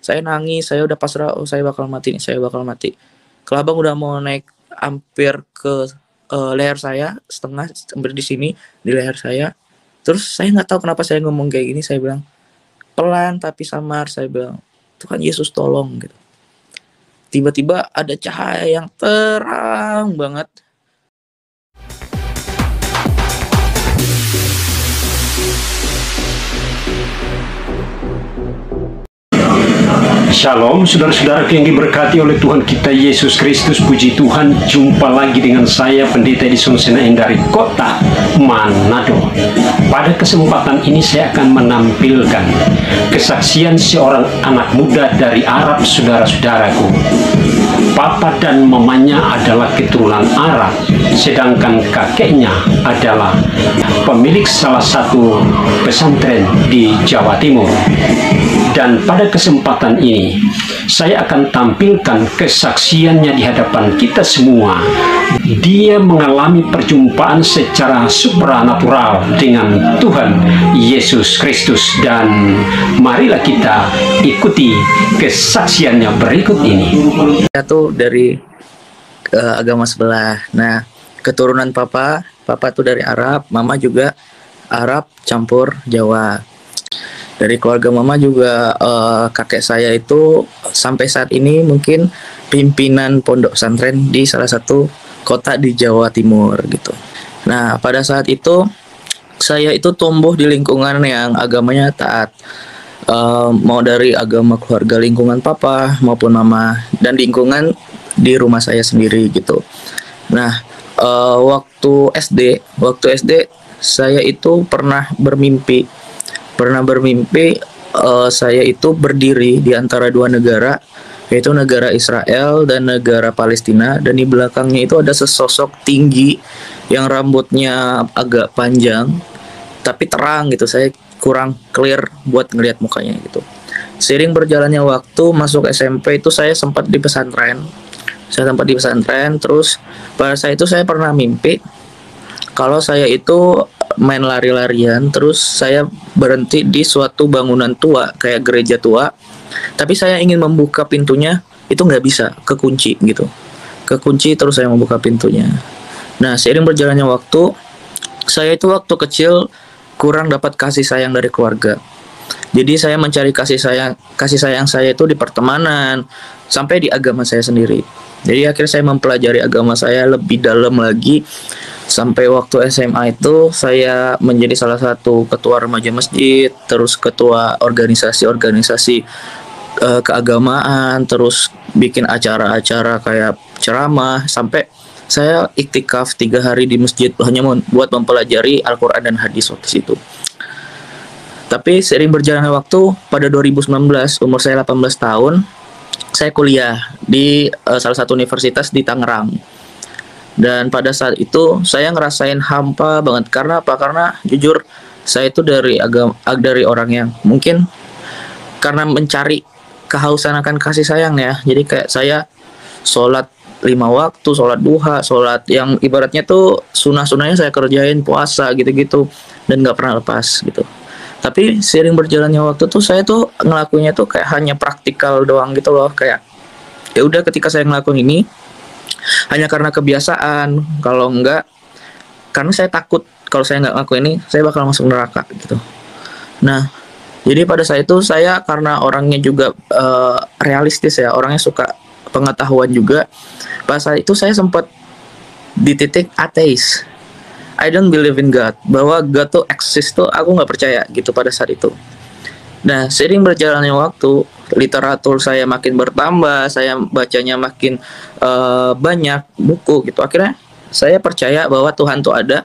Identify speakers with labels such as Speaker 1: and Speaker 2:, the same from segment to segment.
Speaker 1: Saya nangis, saya udah pasrah, oh saya bakal mati nih, saya bakal mati. Kelabang udah mau naik hampir ke leher saya, setengah hampir di sini, di leher saya. Terus saya nggak tahu kenapa saya ngomong kayak gini, saya bilang, pelan tapi samar, saya bilang, Tuhan Yesus tolong gitu. Tiba-tiba ada cahaya yang terang banget.
Speaker 2: Shalom, saudara-saudara yang diberkati oleh Tuhan kita Yesus Kristus. Puji Tuhan, jumpa lagi dengan saya Pendeta Edison Senain dari kota Manado. Pada kesempatan ini saya akan menampilkan kesaksian seorang anak muda dari Arab, saudara-saudaraku. Papa dan mamanya adalah keturunan Arab, sedangkan kakeknya adalah pemilik salah satu pesantren di Jawa Timur. Dan pada kesempatan ini, saya akan tampilkan kesaksiannya di hadapan kita semua. Dia mengalami perjumpaan secara supranatural dengan Tuhan Yesus Kristus. Dan marilah kita ikuti kesaksiannya berikut ini.
Speaker 1: Saya tuh dari agama sebelah. Nah, keturunan papa tuh dari Arab, mama juga Arab campur Jawa. Dari keluarga mama juga kakek saya itu sampai saat ini mungkin pimpinan pondok pesantren di salah satu kota di Jawa Timur gitu. Nah, pada saat itu saya itu tumbuh di lingkungan yang agamanya taat. Mau dari agama keluarga, lingkungan papa maupun mama, dan lingkungan di rumah saya sendiri gitu. Nah, waktu SD saya itu pernah bermimpi saya itu berdiri di antara dua negara, yaitu negara Israel dan negara Palestina, dan di belakangnya itu ada sesosok tinggi yang rambutnya agak panjang tapi terang gitu. Saya kurang clear buat ngelihat mukanya gitu. Seiring berjalannya waktu, masuk SMP itu saya sempat di pesantren. Terus pada saat itu saya pernah mimpi kalau saya itu main lari-larian, terus saya berhenti di suatu bangunan tua kayak gereja tua, tapi saya ingin membuka pintunya, itu nggak bisa, kekunci gitu. Terus saya membuka pintunya. Nah, seiring berjalannya waktu, saya itu waktu kecil kurang dapat kasih sayang dari keluarga. Jadi saya mencari kasih sayang saya itu di pertemanan, sampai di agama saya sendiri. Jadi akhirnya saya mempelajari agama saya lebih dalam lagi. Sampai waktu SMA itu saya menjadi salah satu ketua remaja masjid, terus ketua organisasi keagamaan, terus bikin acara-acara kayak ceramah, sampai saya iktikaf 3 hari di masjid hanya buat mempelajari Al-Quran dan hadis waktu situ. Tapi seiring berjalannya waktu, pada 2019 umur saya 18 tahun, saya kuliah di salah satu universitas di Tangerang. Dan pada saat itu saya ngerasain hampa banget. Karena apa? Karena jujur saya itu dari orang yang mungkin karena mencari kehausan akan kasih sayang ya. Jadi kayak saya sholat 5 waktu, sholat duha, sholat yang ibaratnya tuh sunah-sunahnya saya kerjain, puasa gitu-gitu, dan nggak pernah lepas gitu. Tapi seiring berjalannya waktu tuh saya tuh ngelakuinnya tuh kayak hanya praktikal doang gitu loh. Kayak ya udah, ketika saya ngelakuin ini hanya karena kebiasaan, kalau enggak karena saya takut kalau saya nggak ngelakuin ini saya bakal masuk neraka gitu. Nah, jadi pada saat itu saya karena orangnya juga realistis ya, orangnya suka pengetahuan juga. Pada saat itu saya sempat di titik ateis. I don't believe in God, bahwa God tuh exist tuh aku nggak percaya gitu pada saat itu. Nah, seiring berjalannya waktu, literatur saya makin bertambah, saya bacanya makin banyak buku gitu. Akhirnya saya percaya bahwa Tuhan tuh ada,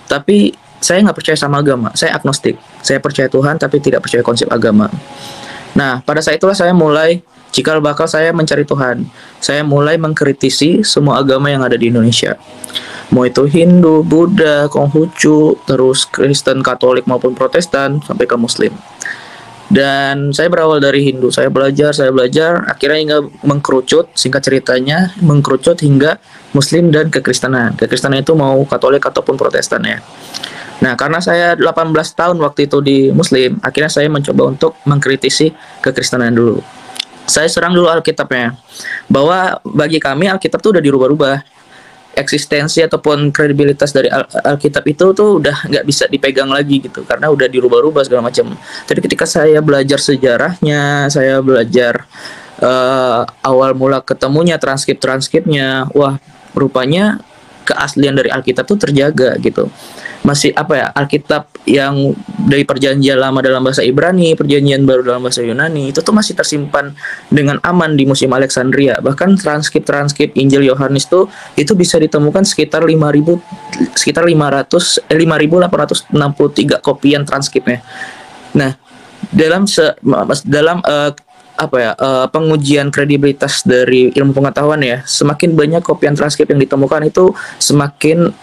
Speaker 1: tapi saya nggak percaya sama agama. Saya agnostik. Saya percaya Tuhan, tapi tidak percaya konsep agama. Nah, pada saat itulah saya mulai cikal bakal saya mencari Tuhan. Saya mulai mengkritisi semua agama yang ada di Indonesia. Mau itu Hindu, Buddha, Konghucu, terus Kristen, Katolik maupun Protestan, sampai ke Muslim. Dan saya berawal dari Hindu, saya belajar, akhirnya hingga mengkerucut, singkat ceritanya, mengkerucut hingga Muslim dan kekristenan. Kekristenan itu mau Katolik ataupun Protestan ya. Nah, karena saya 18 tahun waktu itu di Muslim, akhirnya saya mencoba untuk mengkritisi kekristenan dulu. Saya serang dulu Alkitabnya, bahwa bagi kami Alkitab tuh udah dirubah-rubah, eksistensi ataupun kredibilitas dari Alkitab itu tuh udah nggak bisa dipegang lagi gitu, karena udah dirubah-rubah segala macam. Jadi ketika saya belajar sejarahnya, saya belajar awal mula ketemunya transkripnya, wah rupanya keaslian dari Alkitab tuh terjaga gitu. Masih Alkitab yang dari perjanjian lama dalam bahasa Ibrani, perjanjian baru dalam bahasa Yunani, itu tuh masih tersimpan dengan aman di Museum Alexandria. Bahkan transkrip Injil Yohanes tuh itu bisa ditemukan sekitar 5.863 kopian transkripnya. Nah, dalam pengujian kredibilitas dari ilmu pengetahuan ya, semakin banyak kopian transkrip yang ditemukan itu semakin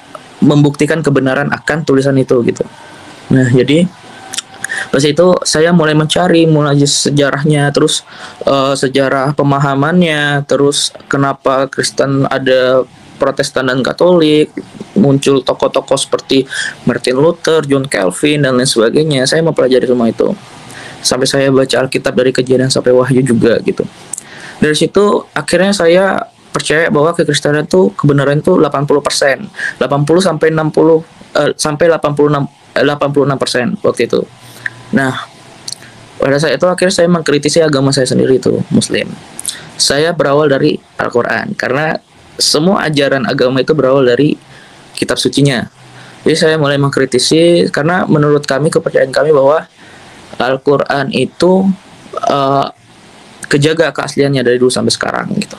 Speaker 1: membuktikan kebenaran akan tulisan itu gitu. Nah, jadi pas itu saya mulai sejarahnya, terus sejarah pemahamannya, terus kenapa Kristen ada Protestan dan Katolik, muncul tokoh-tokoh seperti Martin Luther, John Calvin dan lain sebagainya. Saya mempelajari semua itu. Sampai saya baca Alkitab dari Kejadian sampai Wahyu juga gitu. Dari situ akhirnya saya percaya bahwa kekristenan itu kebenaran itu 80%, 80 sampai 60 sampai 86% waktu itu. Nah, pada saat itu akhirnya saya mengkritisi agama saya sendiri itu, Muslim. Saya berawal dari Al-Qur'an karena semua ajaran agama itu berawal dari kitab sucinya. Jadi saya mulai mengkritisi karena menurut kami, kepercayaan kami bahwa Al-Quran itu kejaga keasliannya dari dulu sampai sekarang gitu.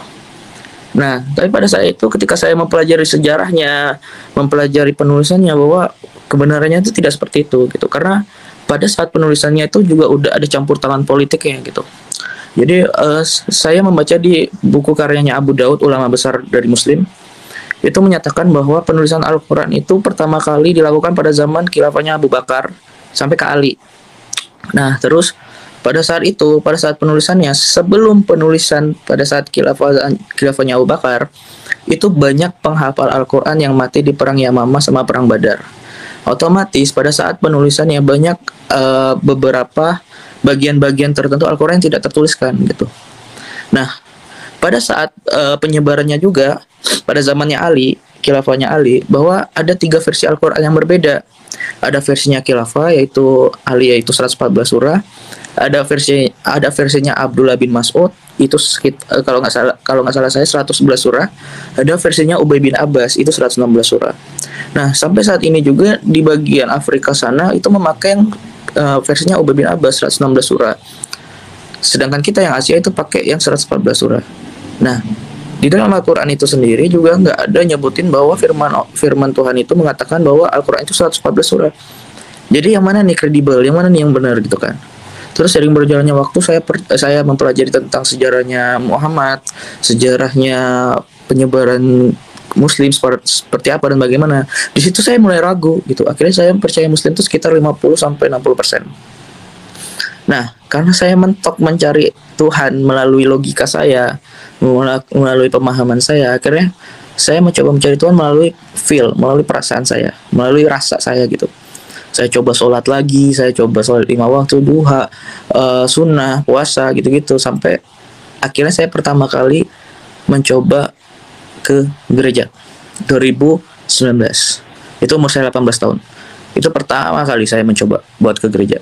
Speaker 1: Nah, tapi pada saat itu ketika saya mempelajari sejarahnya, mempelajari penulisannya, bahwa kebenarannya itu tidak seperti itu gitu. Karena pada saat penulisannya itu juga udah ada campur tangan politiknya gitu. Jadi saya membaca di buku karyanya Abu Daud, ulama besar dari Muslim, itu menyatakan bahwa penulisan Al-Quran itu pertama kali dilakukan pada zaman khilafahnya Abu Bakar sampai ke Ali. Nah, terus pada saat penulisannya, sebelum penulisan pada saat khilafahnya Abu Bakar, itu banyak penghafal Al-Quran yang mati di perang Yamamah sama perang Badar. Otomatis pada saat penulisannya banyak beberapa bagian-bagian tertentu Al-Quran yang tidak tertuliskan gitu. Nah, pada saat penyebarannya juga pada zamannya Ali, khilafahnya Ali, bahwa ada 3 versi Al-Quran yang berbeda. Ada versinya khilafah yaitu Ali, yaitu 114 surah. Ada versinya Abdullah bin Mas'ud, itu kalau nggak salah saya 111 surah. Ada versinya Ubay bin Abbas, itu 116 surah. Nah, sampai saat ini juga di bagian Afrika sana itu memakai yang versinya Ubay bin Abbas 116 surah. Sedangkan kita yang Asia itu pakai yang 114 surah. Nah, di dalam Al-Quran itu sendiri juga nggak ada nyebutin bahwa firman Tuhan itu mengatakan bahwa Al-Quran itu 114 surah. Jadi yang mana nih kredibel, yang mana nih yang benar gitu kan. Terus sering berjalannya waktu saya mempelajari tentang sejarahnya Muhammad, sejarahnya penyebaran Muslim seperti apa dan bagaimana. Di situ saya mulai ragu gitu. Akhirnya saya percaya Muslim itu sekitar 50 sampai 60%. Nah, karena saya mentok mencari Tuhan melalui logika saya, melalui pemahaman saya, akhirnya saya mencoba mencari Tuhan melalui melalui perasaan saya, melalui rasa saya gitu. Saya coba sholat lagi, saya coba sholat 5 waktu, duha, sunnah, puasa, gitu-gitu. Sampai akhirnya saya pertama kali mencoba ke gereja 2019. Itu umur saya 18 tahun. Itu pertama kali saya mencoba buat ke gereja.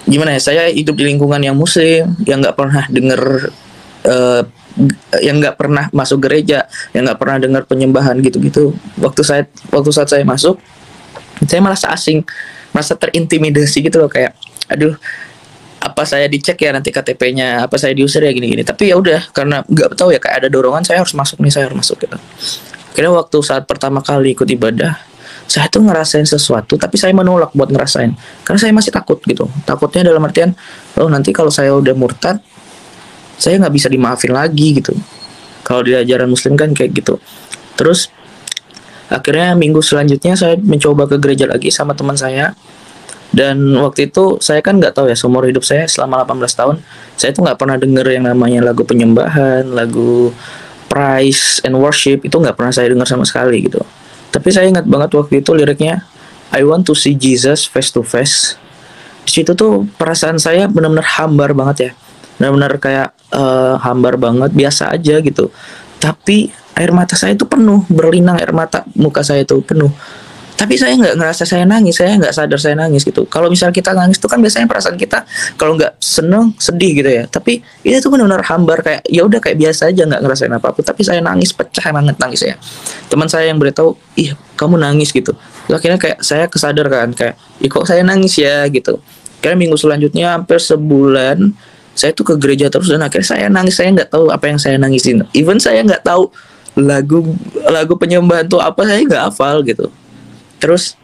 Speaker 1: Gimana ya, saya hidup di lingkungan yang Muslim, yang nggak pernah dengar, yang nggak pernah masuk gereja, yang nggak pernah dengar penyembahan gitu-gitu. Waktu saat saya masuk, saya merasa asing, merasa terintimidasi gitu loh, kayak aduh, apa saya dicek ya nanti KTP-nya, apa saya diusir ya gini-gini. Tapi ya udah, karena nggak tahu ya, kayak ada dorongan saya harus masuk gitu. Akhirnya waktu saat pertama kali ikut ibadah, saya tuh ngerasain sesuatu, tapi saya menolak buat ngerasain karena saya masih takut gitu. Takutnya dalam artian, nanti kalau saya udah murtad, saya nggak bisa dimaafin lagi gitu. Kalau di ajaran Muslim kan kayak gitu. Terus akhirnya minggu selanjutnya saya mencoba ke gereja lagi sama teman saya. Dan waktu itu saya kan nggak tahu ya, seumur hidup saya selama 18 tahun saya tuh nggak pernah denger yang namanya lagu penyembahan, lagu praise and worship, itu nggak pernah saya dengar sama sekali gitu. Tapi saya ingat banget waktu itu liriknya, I want to see Jesus face to face. Di situ tuh perasaan saya benar-benar hambar banget ya. benar-benar kayak hambar banget, biasa aja gitu. Tapi air mata saya itu penuh, berlinang air mata, muka saya itu penuh. Tapi saya nggak ngerasa saya nangis, saya nggak sadar saya nangis gitu. Kalau misal kita nangis itu kan biasanya perasaan kita kalau nggak seneng, sedih gitu ya. Tapi ini tuh benar-benar hambar, kayak ya udah kayak biasa aja, nggak ngerasain apa-apa. Tapi saya nangis, pecah banget nangis ya. Teman saya yang beritahu, ih kamu nangis gitu. Terus akhirnya kayak saya kesadar kan, kayak ih kok saya nangis ya gitu. Karena minggu selanjutnya hampir sebulan saya tuh ke gereja terus, dan akhirnya saya nangis. Saya nggak tahu apa yang saya nangisin. Even saya nggak tahu lagu lagu penyembahan tuh apa, saya nggak hafal gitu. Terus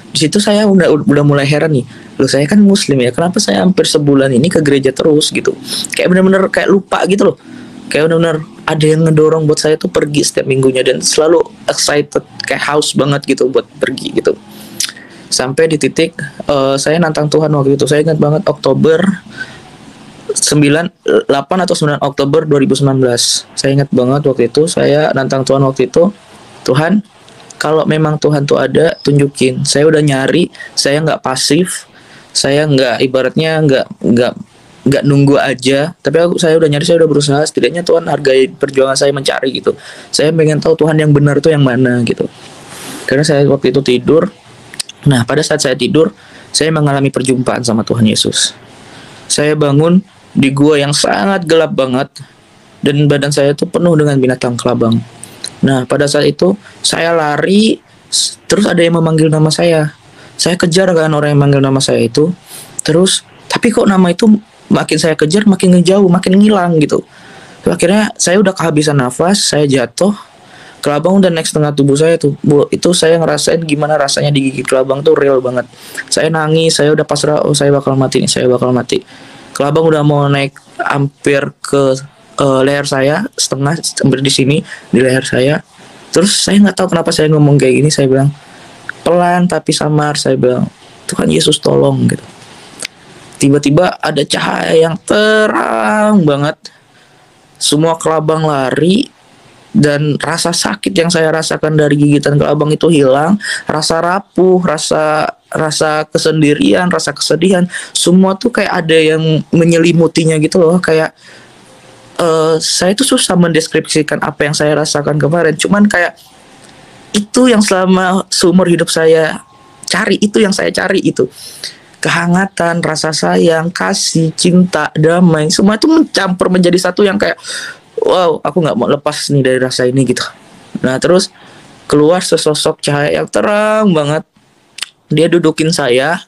Speaker 1: di situ saya udah mulai heran nih, loh saya kan muslim ya, kenapa saya hampir sebulan ini ke gereja terus gitu. Kayak benar-benar kayak lupa gitu loh, kayak benar-benar ada yang ngedorong buat saya tuh pergi setiap minggunya, dan selalu excited, kayak haus banget gitu buat pergi gitu. Sampai di titik saya nantang Tuhan waktu itu. Saya ingat banget Oktober 8 atau 9 Oktober 2019. Saya ingat banget waktu itu saya nantang Tuhan waktu itu. Tuhan, kalau memang Tuhan tuh ada, tunjukin. Saya udah nyari, saya nggak pasif, saya nggak ibaratnya nggak nunggu aja. Tapi saya udah nyari, saya udah berusaha. Setidaknya Tuhan hargai perjuangan saya mencari gitu. Saya pengen tahu Tuhan yang benar tuh yang mana gitu. Karena saya waktu itu tidur. Nah, pada saat saya tidur, saya mengalami perjumpaan sama Tuhan Yesus. Saya bangun di gua yang sangat gelap banget, dan badan saya tuh penuh dengan binatang kelabang. Nah, pada saat itu saya lari, terus ada yang memanggil nama saya. Saya kejar kan orang yang manggil nama saya itu. Terus, tapi kok nama itu makin saya kejar, makin ngejauh, makin ngilang gitu. Terus akhirnya saya udah kehabisan nafas, saya jatuh. Kelabang udah naik setengah tubuh saya tuh. Itu saya ngerasain gimana rasanya digigit kelabang tuh, real banget. Saya nangis, saya udah pasrah, oh saya bakal mati nih, saya bakal mati. Kelabang udah mau naik hampir ke leher saya, setengah hampir di sini di leher saya. Terus saya nggak tahu kenapa saya ngomong kayak gini. Saya bilang pelan tapi samar, saya bilang Tuhan Yesus tolong gitu. Tiba-tiba ada cahaya yang terang banget, semua kelabang lari, dan rasa sakit yang saya rasakan dari gigitan kelabang itu hilang. Rasa rapuh, rasa kesendirian, rasa kesedihan, semua tuh kayak ada yang menyelimutinya gitu loh. Kayak saya tuh susah mendeskripsikan apa yang saya rasakan kemarin. Cuman kayak itu yang selama seumur hidup saya cari, itu yang saya cari itu. Kehangatan, rasa sayang, kasih, cinta, damai, semua itu mencampur menjadi satu yang kayak wow, aku gak mau lepas nih dari rasa ini gitu. Nah terus keluar sesosok cahaya yang terang banget. Dia dudukin saya,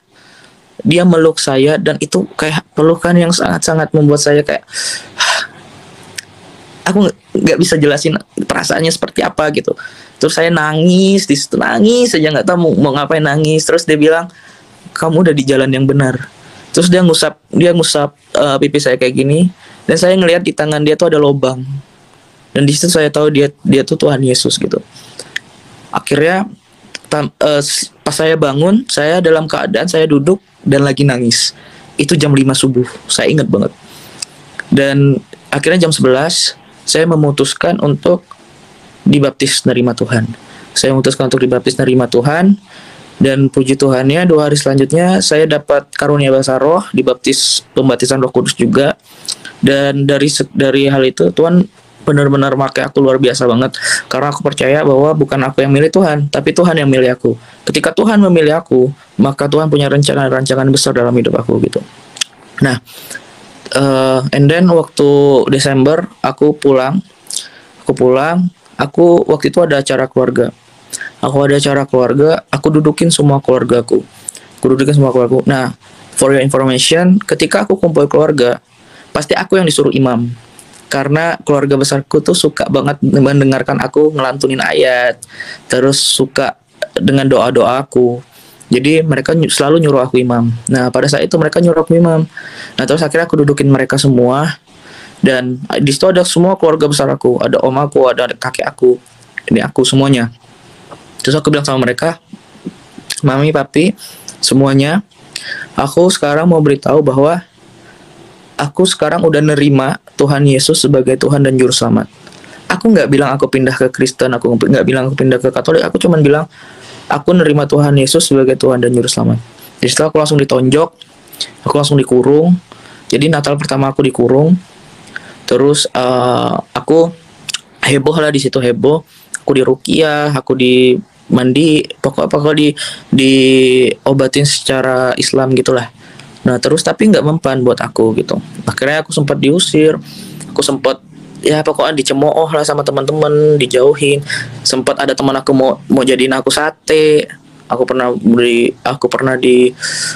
Speaker 1: dia meluk saya, dan itu kayak pelukan yang sangat-sangat membuat saya kayak aku nggak bisa jelasin perasaannya seperti apa gitu. Terus saya nangis, di situ nangis saja, nggak tahu mau ngapain nangis. Terus dia bilang kamu udah di jalan yang benar. Terus dia ngusap pipi saya kayak gini, dan saya ngelihat di tangan dia tuh ada lubang. Dan di situ saya tahu dia tuh Tuhan Yesus gitu. Akhirnya pas saya bangun, saya dalam keadaan saya duduk dan lagi nangis. Itu jam 5 subuh, saya ingat banget. Dan akhirnya jam 11 saya memutuskan untuk dibaptis nerima Tuhan. Saya memutuskan untuk dibaptis nerima Tuhan, dan puji Tuhannya 2 hari selanjutnya saya dapat karunia bahasa roh, dibaptis pembaptisan Roh Kudus juga. Dan dari hal itu Tuhan benar-benar pakai aku luar biasa banget, karena aku percaya bahwa bukan aku yang milih Tuhan, tapi Tuhan yang milih aku. Ketika Tuhan memilih aku, maka Tuhan punya rancangan besar dalam hidup aku gitu. Nah, and then waktu Desember aku pulang. Aku waktu itu ada acara keluarga. Aku dudukin semua keluargaku. Nah, for your information, ketika aku kumpul keluarga, pasti aku yang disuruh imam. Karena keluarga besarku tuh suka banget mendengarkan aku ngelantunin ayat, terus suka dengan doa-doa aku. Jadi mereka selalu nyuruh aku imam. Nah pada saat itu mereka nyuruh aku imam. Nah terus akhirnya aku dudukin mereka semua. Dan di situ ada semua keluarga besar aku. Ada om aku, ada kakek aku, ini aku semuanya. Terus aku bilang sama mereka, mami, papi, semuanya, aku sekarang mau beritahu bahwa aku sekarang udah nerima Tuhan Yesus sebagai Tuhan dan Juru Selamat. Aku nggak bilang aku pindah ke Kristen, aku nggak bilang aku pindah ke Katolik. Aku cuma bilang aku nerima Tuhan Yesus sebagai Tuhan dan Juru Selamat. Di situ aku langsung ditonjok, aku langsung dikurung, Jadi Natal pertama aku dikurung, terus aku heboh lah di situ, heboh. Aku diruqyah, aku di mandi, pokoknya diobatin secara Islam gitulah. Nah terus tapi nggak mempan buat aku gitu. Akhirnya aku sempat diusir, aku sempat ya pokoknya dicemooh lah sama teman-teman, dijauhin. Sempat ada teman aku mau jadiin aku sate. Aku pernah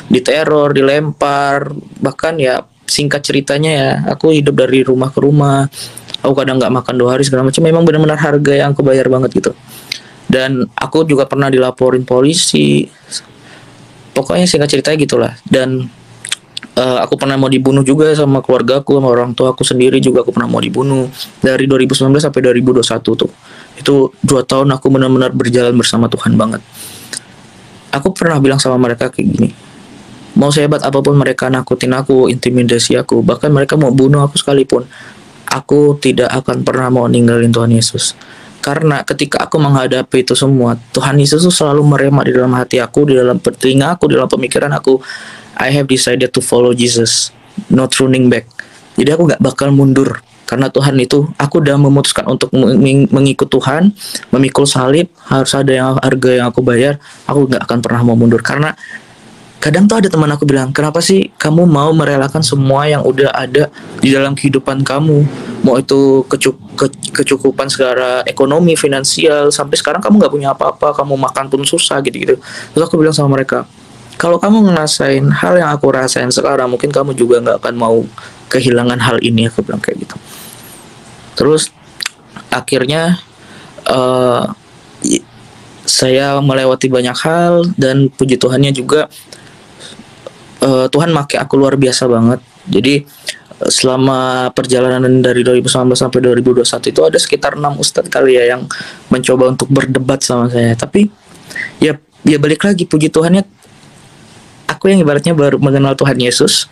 Speaker 1: diteror, dilempar, bahkan ya singkat ceritanya ya aku hidup dari rumah ke rumah. Aku kadang nggak makan 2 hari segala macam. Memang benar-benar harga yang aku bayar banget gitu. Dan aku juga pernah dilaporin polisi. Pokoknya singkat ceritanya gitulah. Dan aku pernah mau dibunuh juga sama keluargaku, sama orang tua aku sendiri juga aku pernah mau dibunuh. Dari 2019 sampai 2021 tuh. Itu 2 tahun aku benar-benar berjalan bersama Tuhan banget. Aku pernah bilang sama mereka kayak gini, mau sehebat apapun mereka nakutin aku, intimidasi aku, bahkan mereka mau bunuh aku sekalipun, aku tidak akan pernah mau ninggalin Tuhan Yesus. Karena ketika aku menghadapi itu semua, Tuhan Yesus tuh selalu merema di dalam hati aku, di dalam telinga aku, di dalam pemikiran aku. I have decided to follow Jesus, not running back. Jadi aku gak bakal mundur. Karena Tuhan itu, aku udah memutuskan untuk mengikut Tuhan, memikul salib, harus ada harga yang aku bayar, aku gak akan pernah mau mundur. Karena kadang tuh ada teman aku bilang, kenapa sih kamu mau merelakan semua yang udah ada di dalam kehidupan kamu? Mau itu kecukupan secara ekonomi, finansial, sampai sekarang kamu gak punya apa-apa, kamu makan pun susah gitu-gitu. Terus aku bilang sama mereka, kalau kamu ngerasain hal yang aku rasain sekarang, mungkin kamu juga gak akan mau kehilangan hal ini, aku bilang kayak gitu. Terus akhirnya saya melewati banyak hal, dan puji Tuhannya juga Tuhan pakai aku luar biasa banget. Jadi selama perjalanan dari 2019 sampai 2021 itu ada sekitar 6 ustadz kali ya yang mencoba untuk berdebat sama saya. Tapi ya balik lagi, puji Tuhannya aku yang ibaratnya baru mengenal Tuhan Yesus,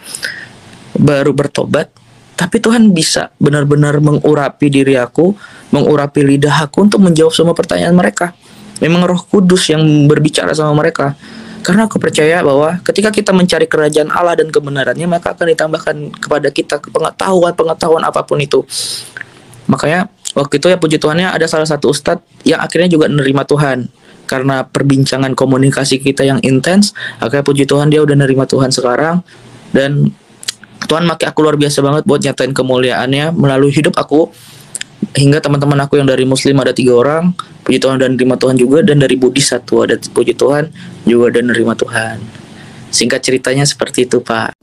Speaker 1: baru bertobat, tapi Tuhan bisa benar-benar mengurapi diri aku, mengurapi lidah aku untuk menjawab semua pertanyaan mereka. Memang Roh Kudus yang berbicara sama mereka. Karena aku percaya bahwa ketika kita mencari kerajaan Allah dan kebenarannya, maka akan ditambahkan kepada kita pengetahuan apapun itu. Makanya waktu itu ya puji Tuhannya ada salah satu ustadz yang akhirnya juga menerima Tuhan. Karena perbincangan komunikasi kita yang intens, akhirnya puji Tuhan dia udah nerima Tuhan sekarang. Dan Tuhan pakai aku luar biasa banget buat nyatain kemuliaannya melalui hidup aku. Hingga teman-teman aku yang dari Muslim ada 3 orang, puji Tuhan dan nerima Tuhan juga. Dan dari Buddhis 1 ada, puji Tuhan juga dan nerima Tuhan. Singkat ceritanya seperti itu, Pak.